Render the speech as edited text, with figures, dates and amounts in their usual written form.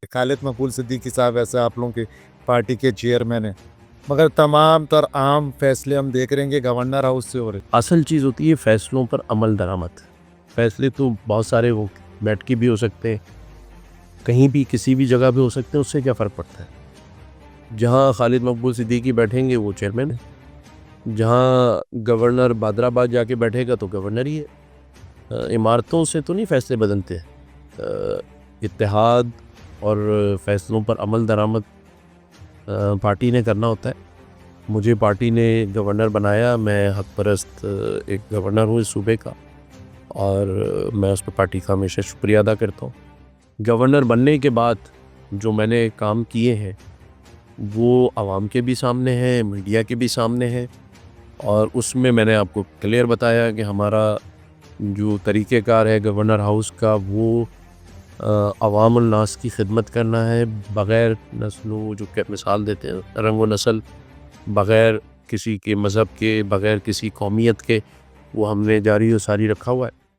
خالد مقبول صدیقی صاحب ایسے آپ لوگوں کی پارٹی کے چیئرمین ہیں، مگر تمام تر عام فیصلے ہم دیکھ رہے ہیں کہ گورنر ہاؤس سے ہو رہے ہیں۔ اصل چیز ہوتی ہے فیصلوں پر عمل درآمد۔ فیصلے تو بہت سارے وہ بیٹھ کے بھی ہو سکتے ہیں، کہیں بھی کسی بھی جگہ بھی ہو سکتے ہیں، اس سے کیا فرق پڑتا ہے؟ جہاں خالد مقبول صدیقی بیٹھیں گے وہ چیئرمین ہے، جہاں گورنر بادر آباد جا کے بیٹھے گا تو گورنر ہی ہے۔ عمارتوں سے تو نہیں فیصلے بدلتے ہیں، اتحاد اور فیصلوں پر عمل درآمد پارٹی نے کرنا ہوتا ہے۔ مجھے پارٹی نے گورنر بنایا، میں حق پرست ایک گورنر ہوں اس صوبے کا، اور میں اس پہ پارٹی کا ہمیشہ شکریہ ادا کرتا ہوں۔ گورنر بننے کے بعد جو میں نے کام کیے ہیں وہ عوام کے بھی سامنے ہیں، میڈیا کے بھی سامنے ہیں، اور اس میں نے آپ کو کلیئر بتایا کہ ہمارا جو طریقہ کار ہے گورنر ہاؤس کا وہ عوام الناس کی خدمت کرنا ہے، بغیر نسلوں جو کہ مثال دیتے ہیں رنگ و نسل، بغیر کسی کے مذہب کے، بغیر کسی قومیت کے، وہ ہم نے جاری و ساری رکھا ہوا ہے۔